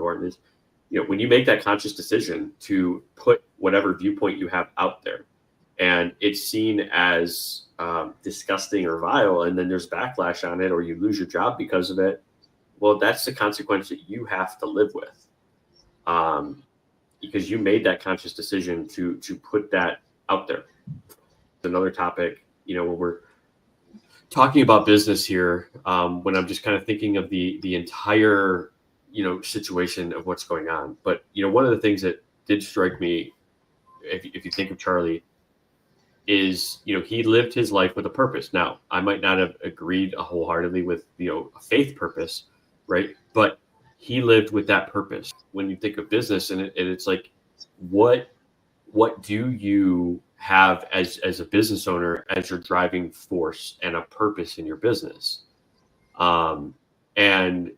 Jordan, is, when you make that conscious decision to put whatever viewpoint you have out there, and it's seen as disgusting or vile, and then there's backlash on it, or you lose your job because of it, well, that's the consequence that you have to live with, because you made that conscious decision to put that out there. Another topic, when we're talking about business here, when I'm just kind of thinking of the entire situation of what's going on. But one of the things that did strike me, if you think of Charlie, is he lived his life with a purpose. Now, I might not have agreed wholeheartedly with a faith purpose, right? But he lived with that purpose. When you think of business, and it's like, what do you have as a business owner as your driving force and a purpose in your business? And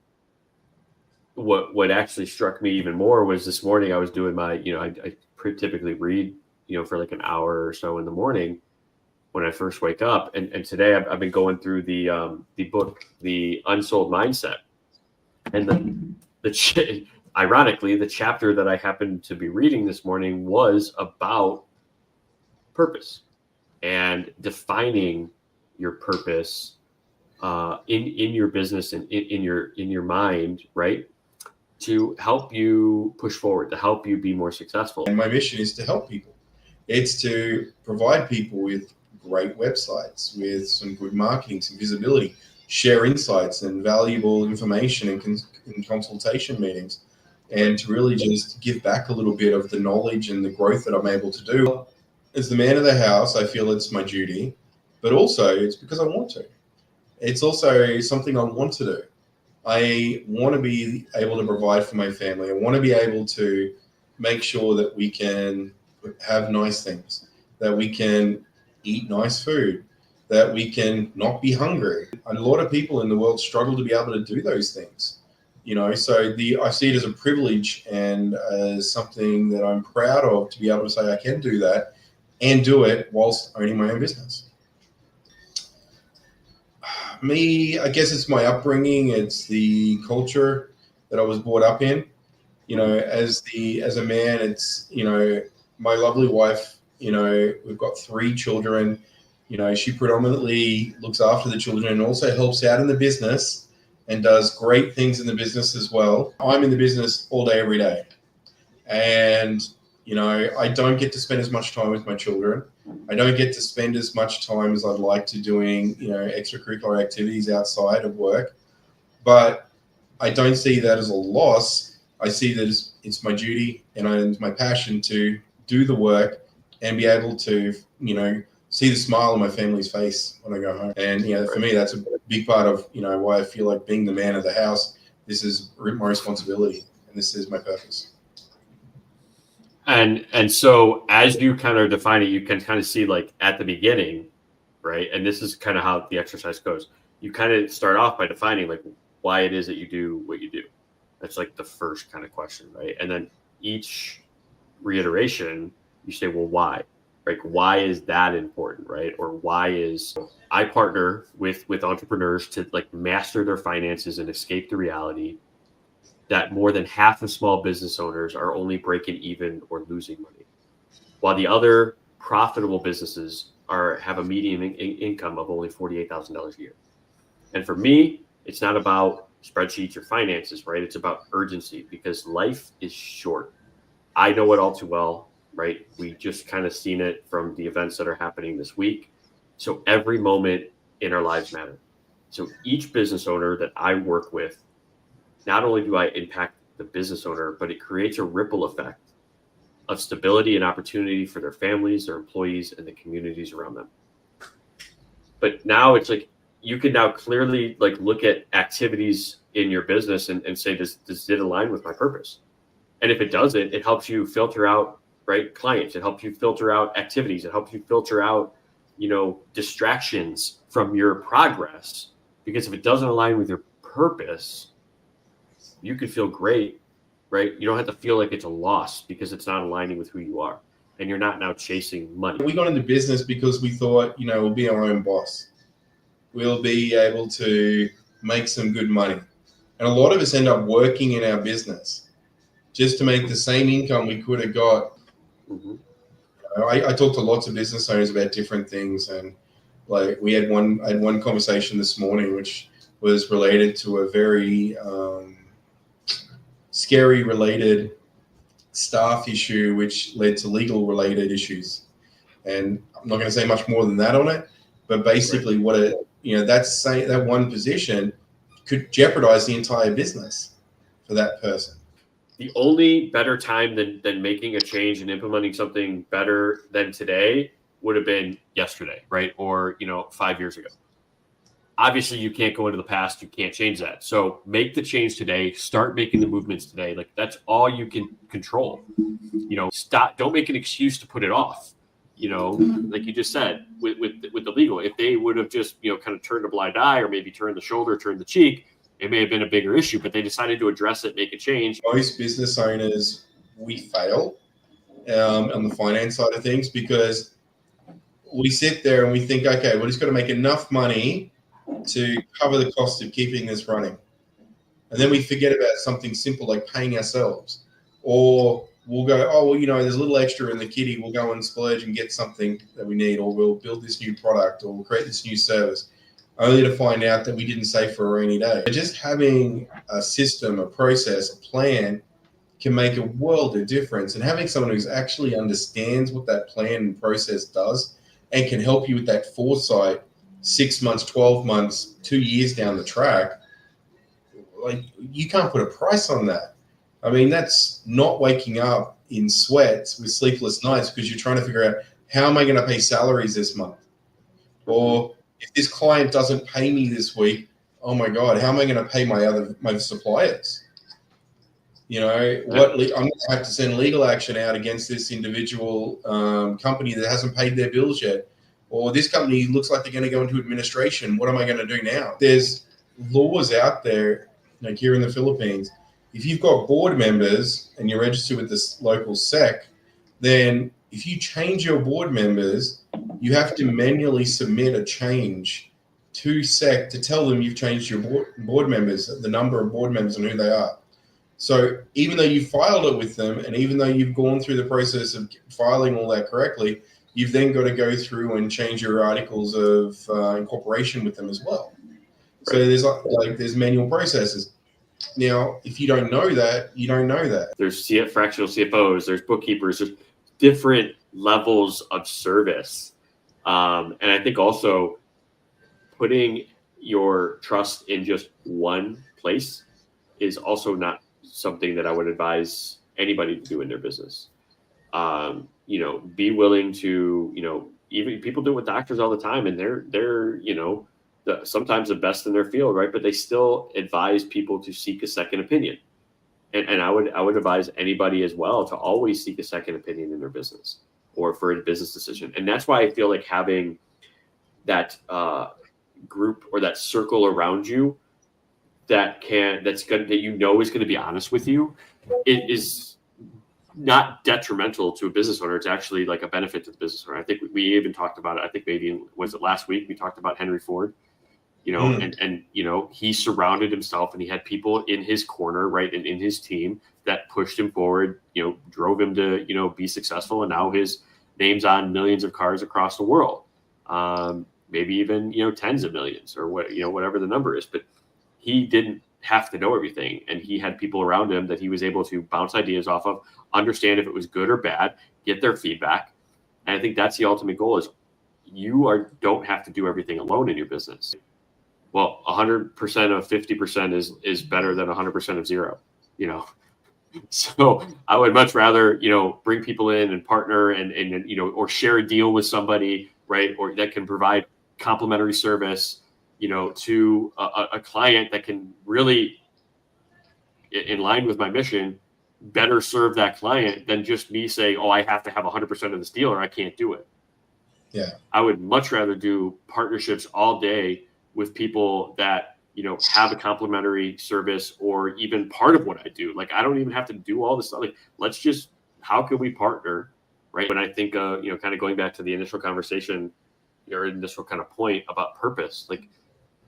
what actually struck me even more was this morning I was doing my, I typically read, for like an hour or so in the morning when I first wake up. And today I've been going through the book, The Unsold Mindset. And ironically, the chapter that I happened to be reading this morning was about purpose and defining your purpose in your business and in your mind, right? To help you push forward, to help you be more successful. And my mission is to help people. It's to provide people with great websites, with some good marketing, some visibility, share insights and valuable information in consultation meetings, and to really just give back a little bit of the knowledge and the growth that I'm able to do. As the man of the house, I feel it's my duty, but also it's because I want to. It's also something I want to do. I want to be able to provide for my family. I want to be able to make sure that we can have nice things, that we can eat nice food, that we can not be hungry. A lot of people in the world struggle to be able to do those things, so I see it as a privilege and as something that I'm proud of, to be able to say I can do that and do it whilst owning my own business. Me, I guess it's my upbringing. It's the culture that I was brought up in. As a man, it's, my lovely wife, we've got 3 children. She predominantly looks after the children and also helps out in the business and does great things in the business as well. I'm in the business all day, every day. And, I don't get to spend as much time with my children. I don't get to spend as much time as I'd like to doing, extracurricular activities outside of work. But I don't see that as a loss. I see that as it's my duty and it's my passion to do the work and be able to, see the smile on my family's face when I go home. And, for me, that's a big part of, why I feel like being the man of the house. This is my responsibility and this is my purpose. And so as you kind of define it, you can kind of see, like, at the beginning, right? And this is kind of how the exercise goes. You kind of start off by defining, like, why it is that you do what you do. That's like the first kind of question, right? And then each reiteration, you say, well, why? Like, why is that important, right? Or why is I partner with entrepreneurs to, like, master their finances and escape the reality that more than half of small business owners are only breaking even or losing money, while the other profitable businesses have a median income of only $48,000 a year. And for me, it's not about spreadsheets or finances, right? It's about urgency, because life is short. I know it all too well, right? We just kind of seen it from the events that are happening this week. So every moment in our lives matter. So each business owner that I work with, not only do I impact the business owner, but it creates a ripple effect of stability and opportunity for their families, their employees, and the communities around them. But now it's like, you can now clearly, like, look at activities in your business and say, does it align with my purpose? And if it doesn't, it helps you filter out, right, clients. It helps you filter out activities. It helps you filter out, distractions from your progress. Because if it doesn't align with your purpose, you could feel great, right? You don't have to feel like it's a loss because it's not aligning with who you are. And you're not now chasing money. We got into business because we thought, we'll be our own boss. We'll be able to make some good money. And a lot of us end up working in our business. just to make the same income we could have got. Mm-hmm. I talked to lots of business owners about different things, and like I had one conversation this morning which was related to a very scary related staff issue which led to legal related issues. And I'm not going to say much more than that on it, but basically what that one position could jeopardize the entire business for that person. The only better time than making a change and implementing something better than today would have been yesterday, right? Or, 5 years ago. Obviously, you can't go into the past. You can't change that. So make the change today. Start making the movements today. Like, that's all you can control. Stop. Don't make an excuse to put it off. Like you just said with the legal, if they would have just, kind of turned a blind eye or maybe turned the shoulder, turned the cheek, it may have been a bigger issue, but they decided to address it, make a change. Most business owners, we fail on the finance side of things because we sit there and we think, okay, we're just going to make enough money to cover the cost of keeping this running. And then we forget about something simple like paying ourselves. Or we'll go, oh, well, there's a little extra in the kitty. We'll go and splurge and get something that we need, or we'll build this new product, or we'll create this new service, only to find out that we didn't save for a rainy day. Just having a system, a process, a plan can make a world of difference. And having someone who actually understands what that plan and process does and can help you with that foresight 6 months, 12 months, 2 years down the track, like, you can't put a price on that. I mean, that's not waking up in sweats with sleepless nights because you're trying to figure out, how am I going to pay salaries this month? Or if this client doesn't pay me this week, oh my God, how am I going to pay my suppliers? I'm going to have to send legal action out against this individual company that hasn't paid their bills yet. Or this company looks like they're going to go into administration. What am I going to do now? There's laws out there, like here in the Philippines. If you've got board members and you're registered with this local SEC, then if you change your board members, you have to manually submit a change to SEC to tell them you've changed your board members, the number of board members and who they are. So even though you filed it with them, and even though you've gone through the process of filing all that correctly, you've then got to go through and change your articles of incorporation with them as well. So there's manual processes. Now, if you don't know that, you don't know that. There's fractional CFOs, there's bookkeepers, there's different levels of service. And I think also putting your trust in just one place is also not something that I would advise anybody to do in their business. Be willing to, even people do it with doctors all the time, and they're sometimes the best in their field, right? But they still advise people to seek a second opinion. And I would advise anybody as well to always seek a second opinion in their business or for a business decision. And that's why I feel like having that group or that circle around you that is going to be honest with you, it is not detrimental to a business owner. It's actually like a benefit to the business owner. I think we even talked about it. I think maybe was it last week we talked about Henry Ford. And he surrounded himself and he had people in his corner, right, and in his team that pushed him forward, drove him to, be successful. And now his name's on millions of cars across the world, maybe even, tens of millions or whatever the number is. But he didn't have to know everything. And he had people around him that he was able to bounce ideas off of, understand if it was good or bad, get their feedback. And I think that's the ultimate goal is don't have to do everything alone in your business. Well, 100% of 50% is better than 100% of zero, So I would much rather, bring people in and partner and or share a deal with somebody, right? Or that can provide complimentary service, to a client that can really, in line with my mission, better serve that client than just me saying, oh, I have to have 100% of this deal or I can't do it. Yeah. I would much rather do partnerships all day with people that, have a complimentary service or even part of what I do. Like, I don't even have to do all this stuff. Like, how can we partner? Right. When I think, kind of going back to the initial conversation or initial kind of point about purpose, like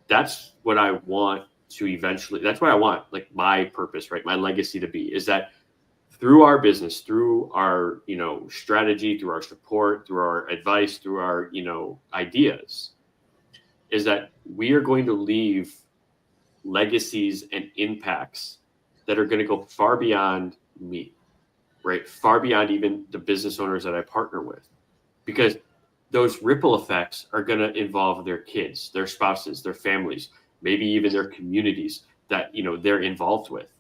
that's what I want to eventually, that's what I want, like my purpose, right? My legacy to be is that through our business, through our, strategy, through our support, through our advice, through our, ideas, is that we are going to leave legacies and impacts that are going to go far beyond me, right? Far beyond even the business owners that I partner with, because those ripple effects are going to involve their kids, their spouses, their families, maybe even their communities that, they're involved with.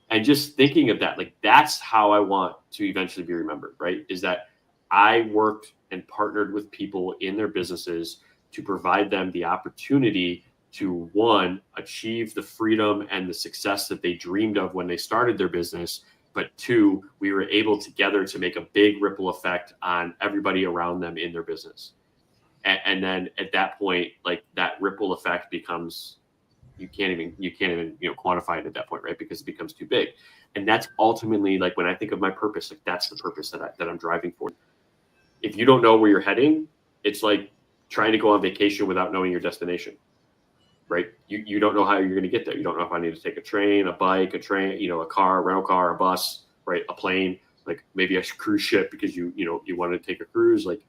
And just thinking of that, like, that's how I want to eventually be remembered, right? Is that I worked and partnered with people in their businesses to provide them the opportunity to, one, achieve the freedom and the success that they dreamed of when they started their business, but two, we were able together to make a big ripple effect on everybody around them in their business. And then at that point, like, that ripple effect becomes, you can't even quantify it at that point, right? Because it becomes too big. And that's ultimately, like, when I think of my purpose, like, that's the purpose that I'm driving for. If you don't know where you're heading, it's like trying to go on vacation without knowing your destination, right? You don't know how you're going to get there. You don't know if I need to take a train, a bike, a car, a rental car, a bus, right? A plane, like maybe a cruise ship because you want to take a cruise, like.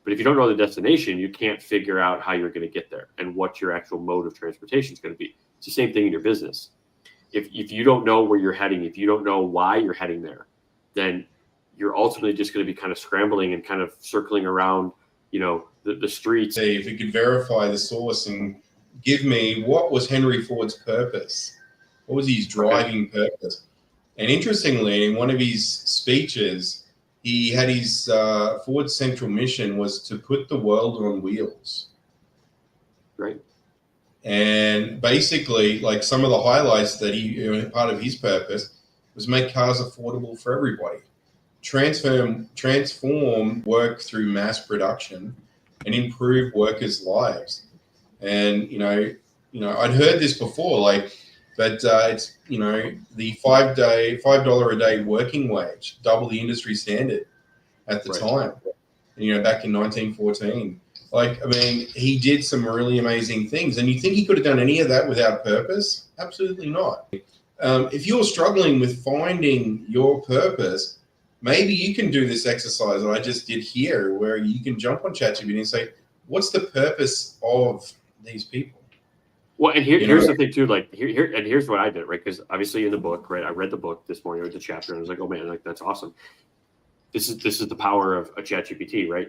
But if you don't know the destination, you can't figure out how you're going to get there and what your actual mode of transportation is going to be. It's the same thing in your business. If you don't know where you're heading, if you don't know why you're heading there, then you're ultimately just going to be kind of scrambling and kind of circling around, the streets. See if you could verify the source and give me what was Henry Ford's purpose. What was his driving purpose? And interestingly, in one of his speeches, he had his Ford's central mission was to put the world on wheels. Right. And basically, like, some of the highlights that part of his purpose was make cars affordable for everybody, transform work through mass production, and improve workers' lives. And I'd heard this before, like. But it's, the $5 a day working wage, double the industry standard at the time, back in 1914. Like, I mean, he did some really amazing things. And you think he could have done any of that without purpose? Absolutely not. If you're struggling with finding your purpose, maybe you can do this exercise that I just did here, where you can jump on ChatGPT and say, what's the purpose of these people? Well, and here's the thing too, like here's what I did, right? Because obviously in the book, right, I read the book this morning, I read the chapter, and I was like, oh man, like, that's awesome. This is the power of a ChatGPT, right?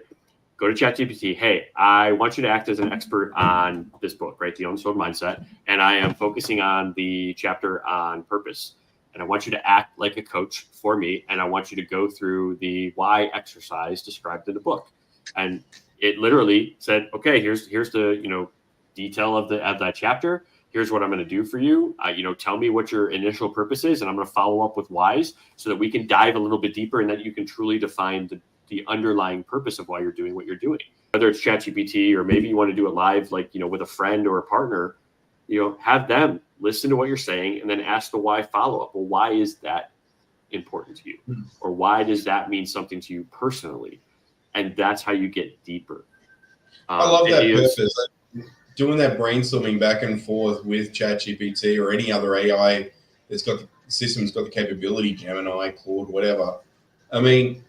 Go to ChatGPT. Hey, I want you to act as an expert on this book, right? The Unsold Mindset, and I am focusing on the chapter on purpose, and I want you to act like a coach for me, and I want you to go through the why exercise described in the book, and it literally said, okay, here's the detail of that chapter. Here's what I'm going to do for you. Tell me what your initial purpose is, and I'm going to follow up with whys so that we can dive a little bit deeper and that you can truly define the underlying purpose of why you're doing what you're doing. Whether it's ChatGPT or maybe you want to do it live, like, with a friend or a partner, have them listen to what you're saying and then ask the why follow-up. Well, why is that important to you? Or why does that mean something to you personally? And that's how you get deeper. I love that purpose. Doing that brainstorming back and forth with ChatGPT or any other AI that's got the system's got the capability, Gemini, Claude, whatever. I mean,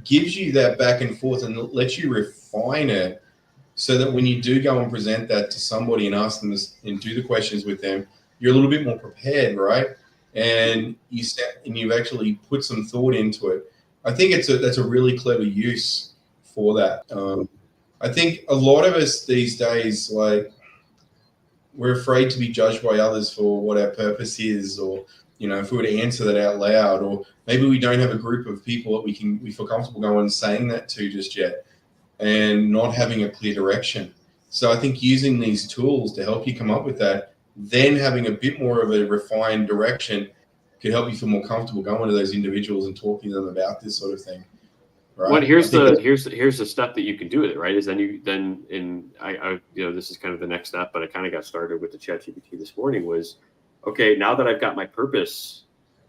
gives you that back and forth and lets you refine it so that when you do go and present that to somebody and ask them this, and do the questions with them, you're a little bit more prepared, right? And you've actually put some thought into it. I think that's a really clever use for that. I think a lot of us these days, like, we're afraid to be judged by others for what our purpose is, or, if we were to answer that out loud, or maybe we don't have a group of people that we feel comfortable going and saying that to just yet, and not having a clear direction. So I think using these tools to help you come up with that, then having a bit more of a refined direction could help you feel more comfortable going to those individuals and talking to them about this sort of thing. Right. Well, here's the step that you can do with it, right? Is this is kind of the next step, but I kind of got started with the ChatGPT this morning. Was, okay, now that I've got my purpose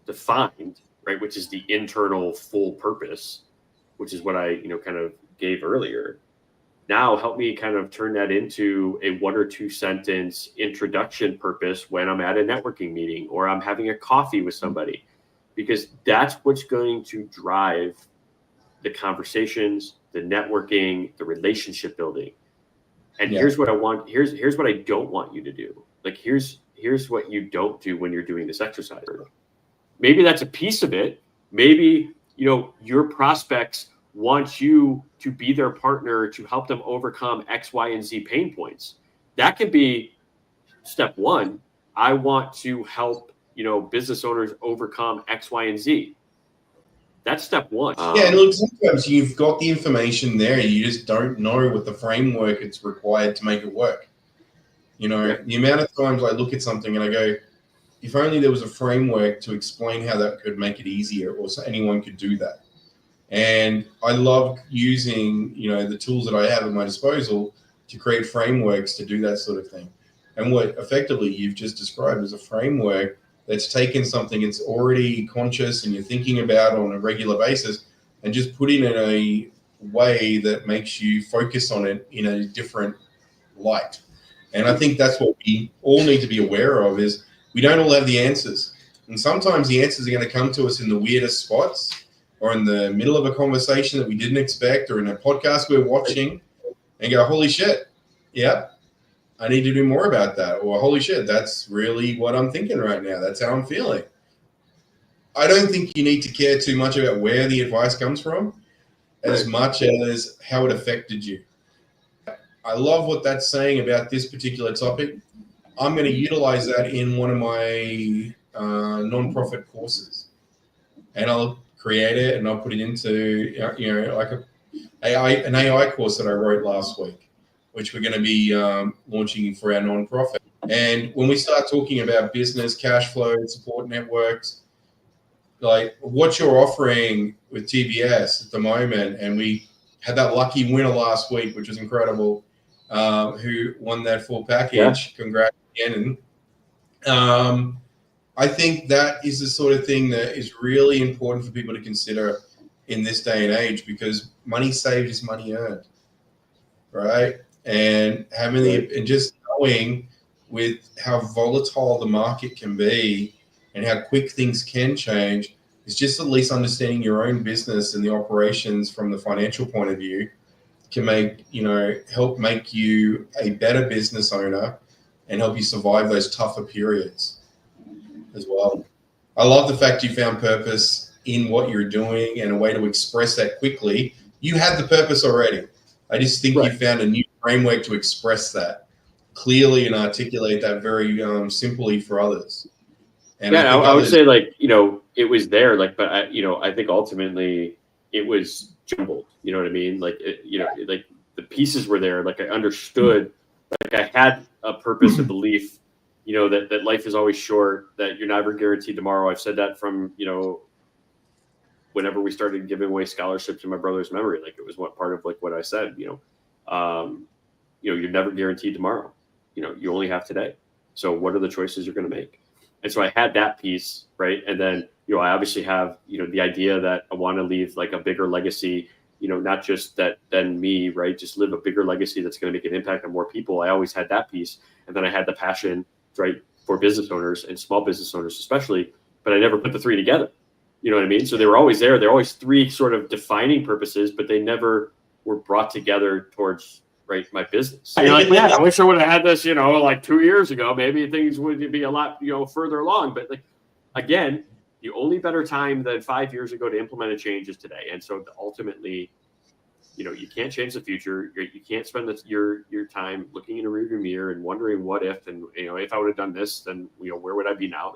defined, right, which is the internal full purpose, which is what I kind of gave earlier. Now help me kind of turn that into a 1 or 2 sentence introduction purpose when I'm at a networking meeting or I'm having a coffee with somebody. because that's what's going to drive the conversations, the networking, the relationship building. And here's what I want. Here's what I don't want you to do. Like, here's what you don't do when you're doing this exercise. Maybe that's a piece of it. Maybe, your prospects want you to be their partner to help them overcome X, Y, and Z pain points. That could be step one. I want to help, business owners overcome X, Y, and Z. That's step one. And look, sometimes you've got the information there, you just don't know what the framework it's required to make it work. The amount of times I look at something and I go, if only there was a framework to explain how that could make it easier, or so anyone could do that. And I love using, the tools that I have at my disposal to create frameworks to do that sort of thing. And what effectively you've just described is a framework that's taken something it's already conscious and you're thinking about on a regular basis and just put it in a way that makes you focus on it in a different light. And I think that's what we all need to be aware of, is we don't all have the answers. And sometimes the answers are going to come to us in the weirdest spots, or in the middle of a conversation that we didn't expect, or in a podcast we're watching and go, holy shit, yeah, I need to do more about that. Or holy shit, that's really what I'm thinking right now. That's how I'm feeling. I don't think you need to care too much about where the advice comes from as much as how it affected you. I love what that's saying about this particular topic. I'm going to utilize that in one of my nonprofit courses, and I'll create it and I'll put it into, like an AI course that I wrote last week, which we're going to be launching for our nonprofit. And when we start talking about business, cash flow, support networks, like what you're offering with TBS at the moment, and we had that lucky winner last week, which was incredible, who won that full package. Yeah. Congrats again. And I think that is the sort of thing that is really important for people to consider in this day and age, because money saved is money earned, right? And and just knowing with how volatile the market can be and how quick things can change, is just at least understanding your own business and the operations from the financial point of view can help make you a better business owner and help you survive those tougher periods as well. I love the fact you found purpose in what you're doing and a way to express that quickly. You had the purpose already. I just think you found a new framework to express that clearly and articulate that very simply for others. And I would say it was there, but I think ultimately it was jumbled. You know what I mean? Like the pieces were there. Like I understood, I had a purpose, a belief, that life is always short, that you're never guaranteed tomorrow. I've said that from, whenever we started giving away scholarships in my brother's memory, it was part of what I said, you're never guaranteed tomorrow. You only have today. So what are the choices you're going to make? And so I had that piece, right? And then, I obviously have, the idea that I want to leave a bigger legacy, not just than me, right? Just live a bigger legacy that's going to make an impact on more people. I always had that piece. And then I had the passion, right, for business owners and small business owners especially, but I never put the three together. You know what I mean? So they were always there. There were always three sort of defining purposes, but they never were brought together towards, right, my business. And you're I wish I would have had this, 2 years ago. Maybe things would be a lot, further along. But again, the only better time than 5 years ago to implement a change is today. And so ultimately, you can't change the future. You can't spend your time looking in a rearview mirror and wondering what if, and if I would have done this, then where would I be now?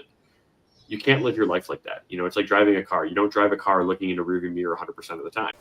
You can't live your life like that. It's like driving a car. You don't drive a car looking in a rearview mirror 100% of the time.